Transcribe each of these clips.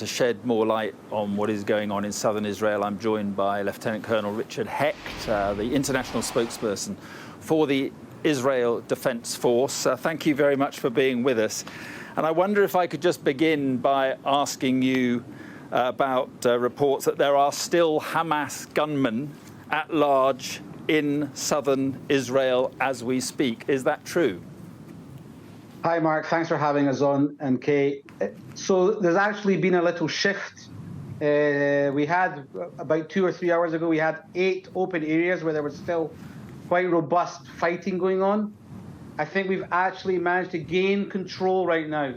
to shed more light on what is going on in southern Israel, I'm joined by Lieutenant Colonel Richard Hecht, the international spokesperson for the Israel Defense Force. Thank you very much for being with us. And I wonder if I could just begin by asking you about reports that there are still Hamas gunmen at large in southern Israel as we speak. Is that true? Hi, Mark. Thanks for having us on, and Kate. So there's actually been a little shift. We had, about 2 or 3 hours ago, we had 8 open areas where there was still quite robust fighting going on. I think we've actually managed to gain control right now.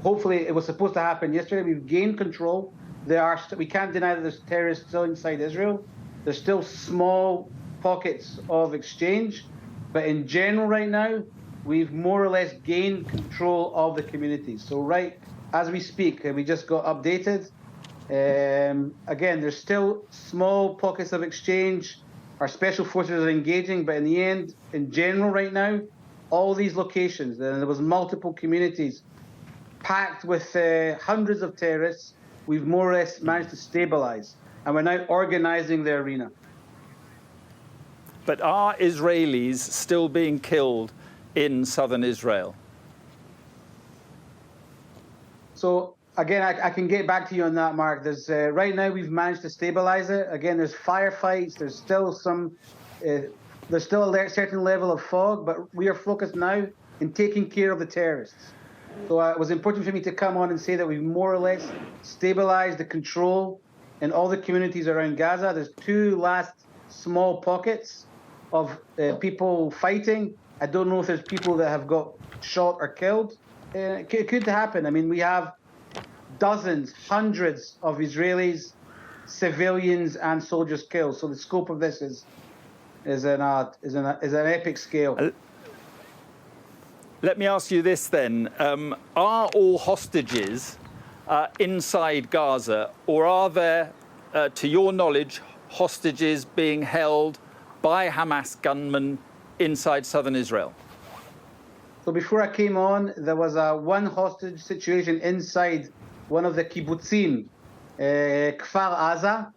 Hopefully, it was supposed to happen yesterday. We've gained control. We can't deny that there's terrorists still inside Israel. There's still small pockets of exchange. But in general right now, we've more or less gained control of the communities. So right as we speak, we just got updated. Again, there's still small pockets of exchange. Our special forces are engaging, but in the end, in general right now, all these locations, and there was multiple communities packed with hundreds of terrorists, we've more or less managed to stabilize. And we're now organizing the arena. But are Israelis still being killed in southern Israel? So again, I can get back to you on that, Mark. There's right now we've managed to stabilize it. Again, there's firefights. There's still there's still a certain level of fog, but we are focused now in taking care of the terrorists. So it was important for me to come on and say that we've more or less stabilized the control in all the communities around Gaza. There's 2 last small pockets of people fighting. I don't know if there's people that have got shot or killed. It could happen. I mean, we have dozens, hundreds of Israelis, civilians, and soldiers killed. So the scope of this is an epic scale. Let me ask you this then: are all hostages inside Gaza, or are there, to your knowledge, hostages being held by Hamas gunmen inside southern Israel? So before I came on, there was a one hostage situation inside one of the kibbutzim, Kfar Aza.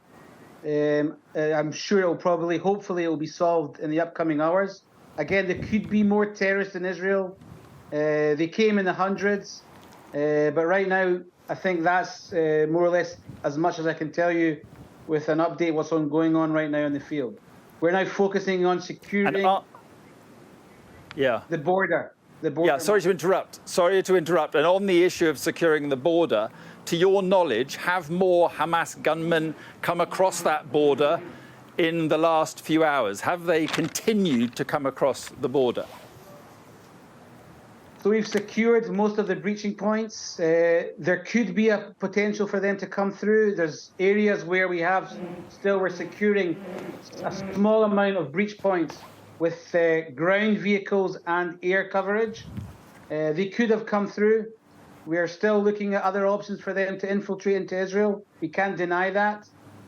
I'm sure hopefully it will be solved in the upcoming hours. Again, there could be more terrorists in Israel. They came in the hundreds, but right now, I think that's more or less as much as I can tell you with an update what's going on right now in the field. We're now focusing on securing the border. Yeah, sorry to interrupt. And on the issue of securing the border, to your knowledge, have more Hamas gunmen come across that border in the last few hours? Have they continued to come across the border? So we've secured most of the breaching points. There could be a potential for them to come through. There's areas where we're securing a small amount of breach points with ground vehicles and air coverage. They could have come through. We are still looking at other options for them to infiltrate into Israel. We can't deny that.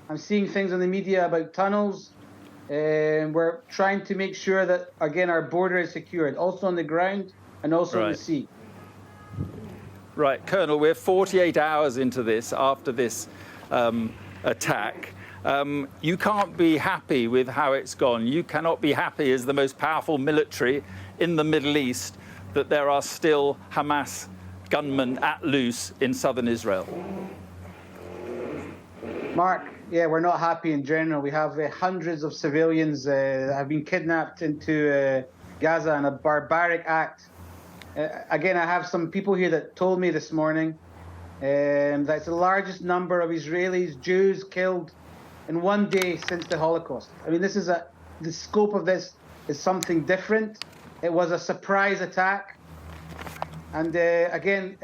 I'm seeing things on the media about tunnels. We're trying to make sure that, again, our border is secured, also on the ground and also on the sea. Right, Colonel, we're 48 hours into this, after this attack. You can't be happy with how it's gone. You cannot be happy as the most powerful military in the Middle East that there are still Hamas gunmen at loose in southern Israel. Mark, yeah, we're not happy in general. We have hundreds of civilians that have been kidnapped into Gaza in a barbaric act. Again, I have some people here that told me this morning that it's the largest number of Israelis, Jews killed in one day since the Holocaust. I mean, the scope of this is something different. It was a surprise attack. And again,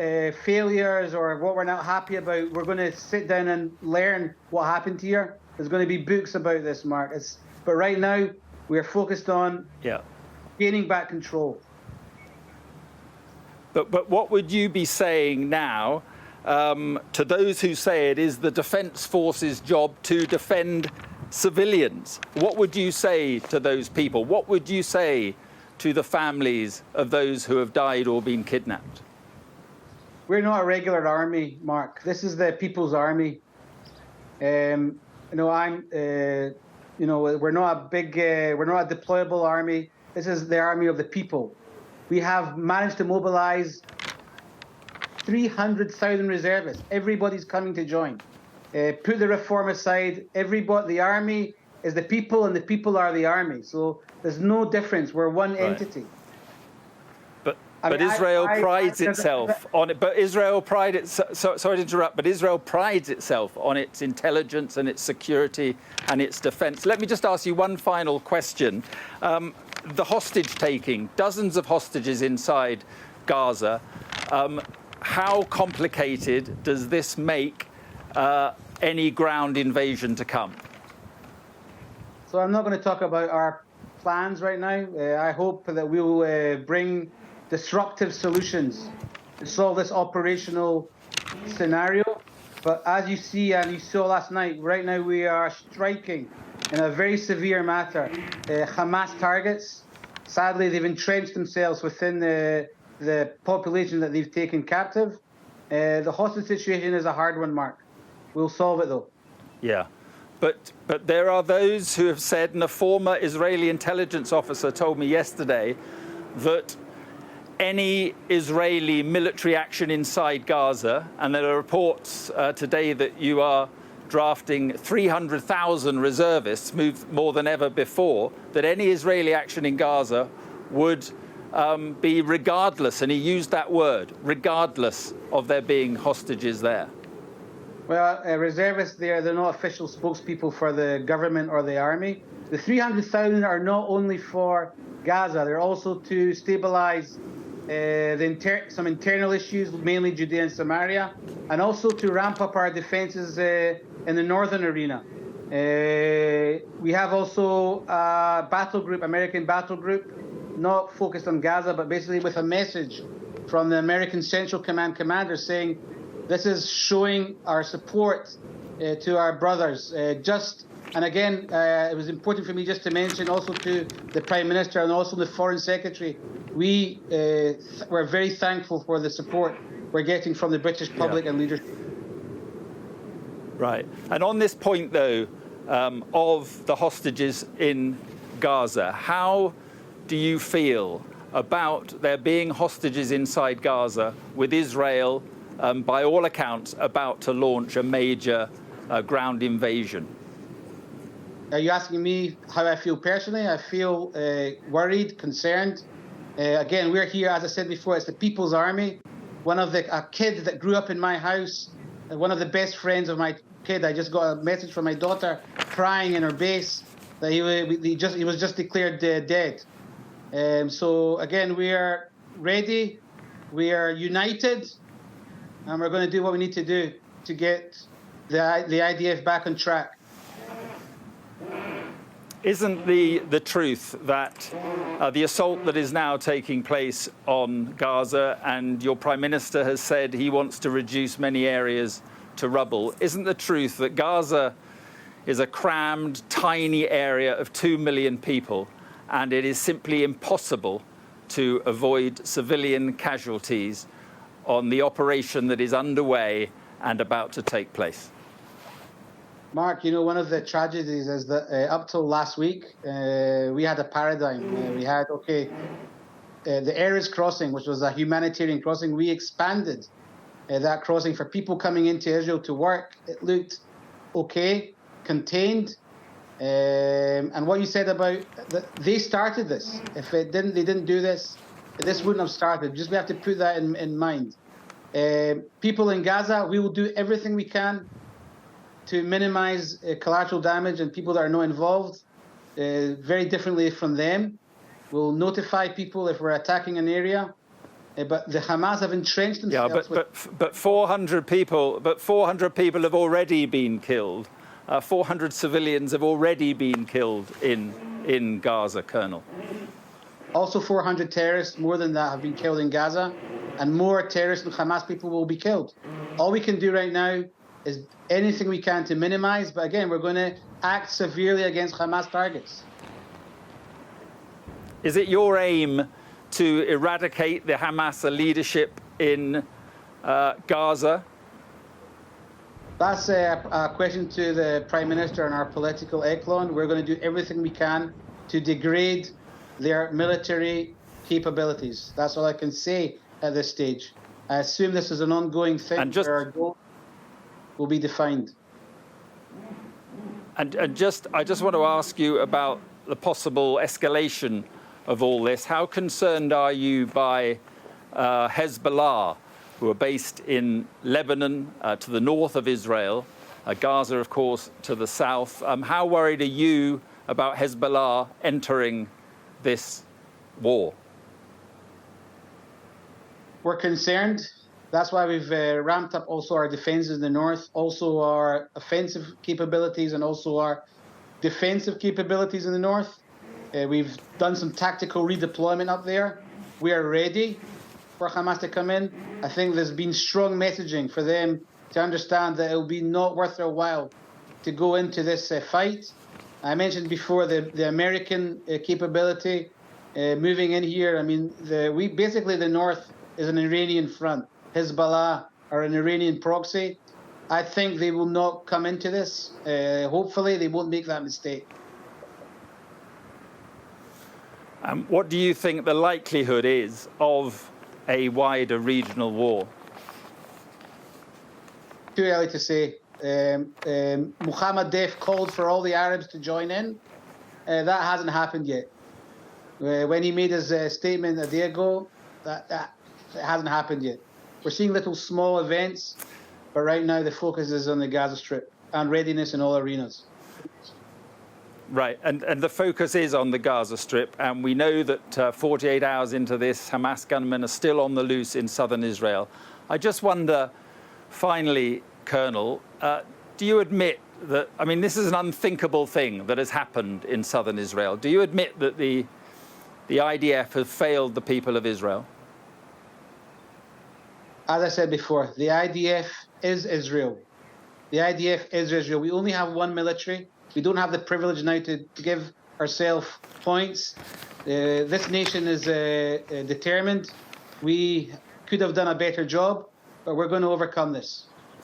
failures or what we're not happy about, we're going to sit down and learn what happened here. There's going to be books about this, Mark. But right now, we are focused on gaining back control. But what would you be saying now to those who say it is the Defence Force's job to defend civilians? What would you say to those people? What would you say to the families of those who have died or been kidnapped? we're not a regular army, Mark. This is the people's army. You know, you know, we're not a big, we're not a deployable army. This is the army of the people. We have managed to mobilize 300,000 reservists. Everybody's coming to join. Put the reform aside. The army is the people, and the people are the army. So there's no difference. We're one entity. But Israel prides itself on it. But Israel prides sorry to interrupt. But Israel prides itself on its intelligence and its security and its defence. Let me just ask you one final question. The hostage taking, dozens of hostages inside Gaza. How complicated does this make any ground invasion to come? So I'm not going to talk about our plans right now. I hope that we will bring disruptive solutions to solve this operational scenario. But as you see, and you saw last night, right now we are striking in a very severe matter Hamas targets. Sadly, they've entrenched themselves within the population that they've taken captive. The hostage situation is a hard one, Mark. We'll solve it, though. Yeah. But there are those who have said, and a former Israeli intelligence officer told me yesterday, that any Israeli military action inside Gaza, and there are reports today that you are drafting 300,000 reservists, more than ever before, that any Israeli action in Gaza would be regardless, and he used that word, regardless of there being hostages there. Well, reservists, they're not official spokespeople for the government or the army. The 300,000 are not only for Gaza, they're also to stabilize some internal issues, mainly Judea and Samaria, and also to ramp up our defenses in the northern arena. We have also a battle group, American battle group, not focused on Gaza, but basically with a message from the American Central Command commander saying, this is showing our support to our brothers. And again, it was important for me just to mention also to the Prime Minister and also the Foreign Secretary, we're very thankful for the support we're getting from the British public and leadership. Right. And on this point, though, of the hostages in Gaza, how do you feel about there being hostages inside Gaza with Israel, by all accounts, about to launch a major ground invasion? Are you asking me how I feel personally? I feel worried, concerned. Again, we're here, as I said before, it's the People's Army. A kid that grew up in my house, one of the best friends of my kid. I just got a message from my daughter crying in her base that he was just declared dead. So again, we are ready, we are united, and we're going to do what we need to do to get the IDF back on track. Isn't the truth that the assault that is now taking place on Gaza, and your Prime Minister has said he wants to reduce many areas to rubble, isn't the truth that Gaza is a crammed, tiny area of 2 million people, and it is simply impossible to avoid civilian casualties on the operation that is underway and about to take place? Mark, you know, one of the tragedies is that up till last week, we had a paradigm. We had, the Erez crossing, which was a humanitarian crossing. We expanded that crossing for people coming into Israel to work. It looked okay, contained. And what you said about they started this. If they didn't do this, this wouldn't have started. Just we have to put that in mind. People in Gaza, we will do everything we can to minimize collateral damage and people that are not involved, very differently from them. We'll notify people if we're attacking an area. But the Hamas have entrenched themselves. Yeah, but 400 people. But 400 people have already been killed. 400 civilians have already been killed in Gaza, Colonel. Also, 400 terrorists, more than that, have been killed in Gaza, and more terrorists and Hamas people will be killed. All we can do right now is anything we can to minimize. But again, we're going to act severely against Hamas targets. Is it your aim to eradicate the Hamas leadership in Gaza? That's a question to the Prime Minister and our political echelon. We're going to do everything we can to degrade their military capabilities. That's all I can say at this stage. I assume this is an ongoing thing where our goal will be defined. I just want to ask you about the possible escalation of all this. How concerned are you by Hezbollah, who are based in Lebanon to the north of Israel, Gaza, of course, to the south? How worried are you about Hezbollah entering this war? We're concerned. That's why we've ramped up also our defenses in the north, also our offensive capabilities and also our defensive capabilities in the north. We've done some tactical redeployment up there. We are ready for Hamas to come in. I think there's been strong messaging for them to understand that it will be not worth their while to go into this fight. I mentioned before the American capability moving in here. I mean, basically the north is an Iranian front. Hezbollah are an Iranian proxy. I think they will not come into this. Hopefully, they won't make that mistake. What do you think the likelihood is of a wider regional war? Too early to say. Mohammed Deif called for all the Arabs to join in. That hasn't happened yet. When he made his statement a day ago, that hasn't happened yet. We're seeing little small events, but right now the focus is on the Gaza Strip and readiness in all arenas. Right, and the focus is on the Gaza Strip, and we know that 48 hours into this, Hamas gunmen are still on the loose in southern Israel. I just wonder, finally, Colonel, do you admit that, I mean, this is an unthinkable thing that has happened in southern Israel. Do you admit that the IDF has failed the people of Israel? As I said before, the IDF is Israel. The IDF is Israel. We only have one military. We don't have the privilege now to give ourselves points. This nation is determined. We could have done a better job, but we're going to overcome this.